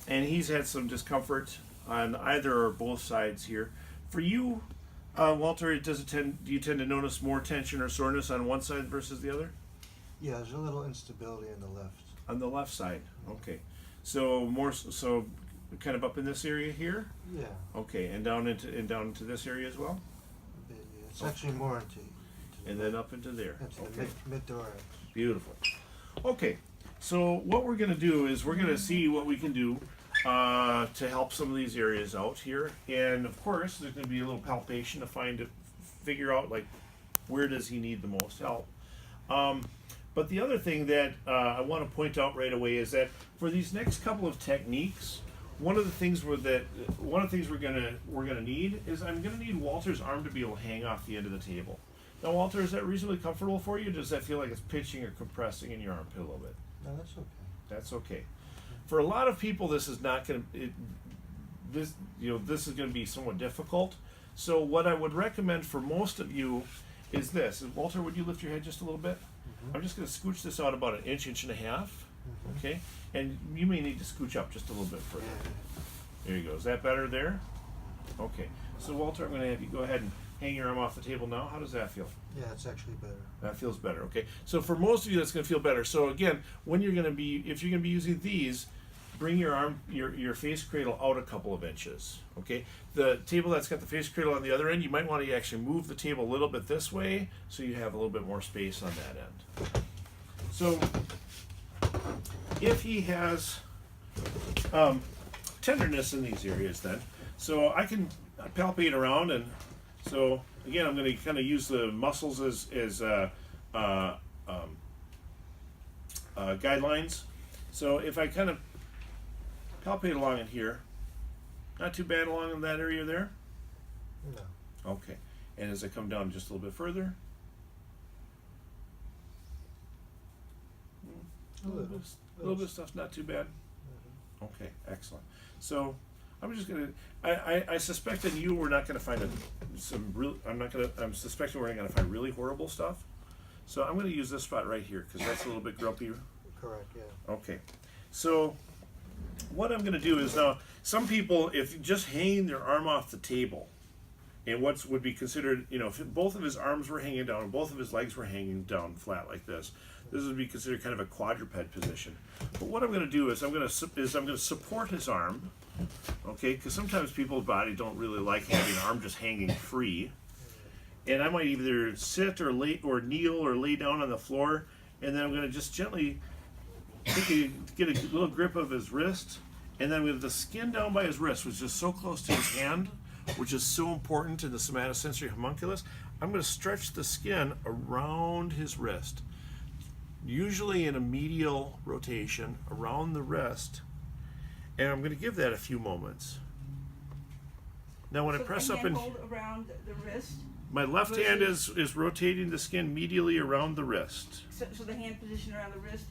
and he's had some discomfort on either or both sides here. For you, Walter, do you tend to notice more tension or soreness on one side versus the other? Yeah, there's a little instability on the left. On the left side, okay. So so kind of up in this area here? Yeah. Okay, and down into this area as well? A bit, yeah. It's actually more into And then up into there. into Okay. the mid-thorax. Beautiful. Okay, so what we're going to do is we're going to see what we can do to help some of these areas out here. And of course, there's going to be a little palpation to figure out like where does he need the most help. But the other thing that I want to point out right away is that for these next couple of techniques, one of the things we're gonna need is I'm gonna need Walter's arm to be able to hang off the end of the table. Now, Walter, is that reasonably comfortable for you? Does that feel like it's pinching or compressing in your armpit a little bit? No, that's okay. That's okay. For a lot of people, this is not going to. This is going to be somewhat difficult. So, what I would recommend for most of you is this. Walter, would you lift your head just a little bit? I'm just going to scooch this out about an inch and a half. Okay, and you may need to scooch up just a little bit further. There you go. Is that better there? Okay. So, Walter, I'm going to have you go ahead and hang your arm off the table now. How does that feel? Yeah, it's actually better. That feels better. Okay. So for most of you, that's going to feel better. So again, if you're going to be using these, bring your arm, your face cradle out a couple of inches. Okay. The table that's got the face cradle on the other end, you might want to actually move the table a little bit this way so you have a little bit more space on that end. So if he has tenderness in these areas, then so I can palpate around, and so again, I'm going to kind of use the muscles as guidelines. So if I kind of palpate along in here, not too bad along in that area there. No. Okay, and as I come down just a little bit further, a little bit of stuff, not too bad. Okay, excellent. So I'm just gonna. I suspect that we're not gonna find I'm suspecting we're not gonna find really horrible stuff. So I'm gonna use this spot right here because that's a little bit grumpy. Correct. Yeah. Okay. So what I'm gonna do is now some people, if just hanging their arm off the table, and what would be considered, if both of his arms were hanging down, and both of his legs were hanging down flat like this would be considered kind of a quadruped position. But what I'm going to do is I'm going to support his arm, okay? Because sometimes people's body don't really like having an arm just hanging free, and I might either sit or kneel or lay down on the floor, and then I'm going to just gently get a little grip of his wrist, and then with the skin down by his wrist, which is so close to his hand, which is so important in the somatosensory homunculus, I'm going to stretch the skin around his wrist, usually in a medial rotation around the wrist, and I'm going to give that a few moments. Now when I press up and hold around the wrist. My left hand is rotating the skin medially around the wrist. So the hand position around the wrist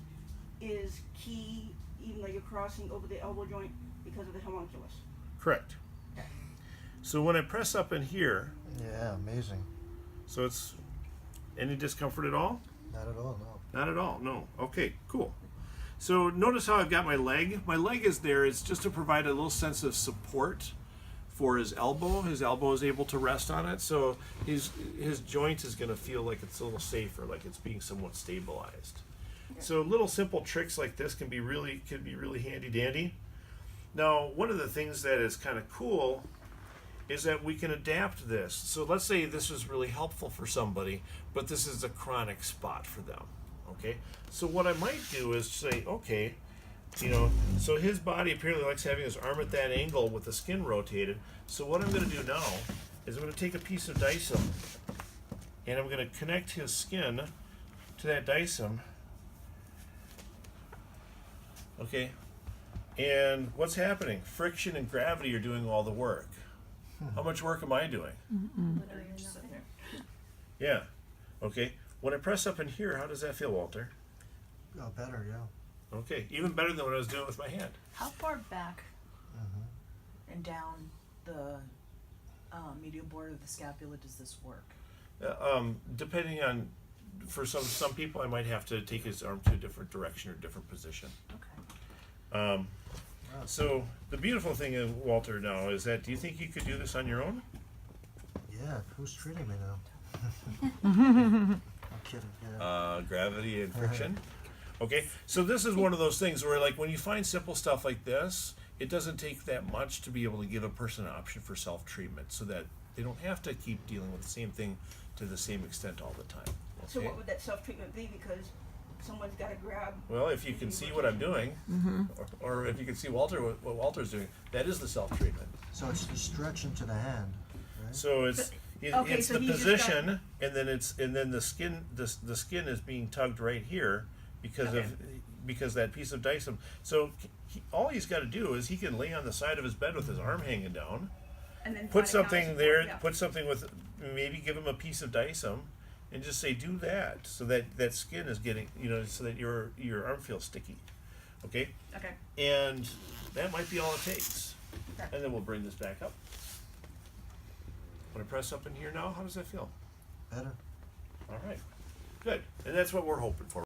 is key, even though you're crossing over the elbow joint because of the homunculus. Correct. So when I press up in here, Yeah, amazing. so it's any discomfort at all? Not at all, no. Not at all, no. Okay, cool. So notice how I've got my leg. My leg is there. It's just to provide a little sense of support for his elbow. His elbow is able to rest on it, so his joint is going to feel like it's a little safer, like it's being somewhat stabilized. So little simple tricks like this can be really handy dandy. Now, one of the things that is kind of cool is that we can adapt this. So let's say this is really helpful for somebody, but this is a chronic spot for them. Okay, so what I might do is say, okay, so his body apparently likes having his arm at that angle with the skin rotated. So what I'm going to do now is I'm going to take a piece of Dicem and I'm going to connect his skin to that Dicem. Okay, and what's happening? Friction and gravity are doing all the work. How much work am I doing? Yeah. Okay. When I press up in here, how does that feel, Walter? Oh, better, yeah. Okay. Even better than what I was doing with my hand. How far back and down the medial border of the scapula does this work? Depending on, for some people, I might have to take his arm to a different direction or different position. Okay. Wow, So the beautiful thing of Walter now is that, do you think you could do this on your own? Yeah, who's treating me now? I'm kidding, yeah. Gravity and friction. Okay, so this is one of those things where, like, when you find simple stuff like this, it doesn't take that much to be able to give a person an option for self-treatment, so that they don't have to keep dealing with the same thing to the same extent all the time. So Okay? what would that self-treatment be? Because someone's got to grab. Well, if you can see what I'm doing, or if you can see what Walter's doing, that is the self-treatment. So it's the stretch into the hand, right? So it's Okay, it's so the he's just position, and then the skin the skin is being tugged right here because that piece of dicem. So all he's got to do is he can lay on the side of his bed with his arm hanging down, And then put find a something counter there, support, yeah. put something with, maybe give him a piece of dicem, and just say do that, so that skin is getting, so that your arm feels sticky, okay? Okay. And that might be all it takes. Okay. And then we'll bring this back up. When I press up in here now, how does that feel? Better. All right, good, and that's what we're hoping for.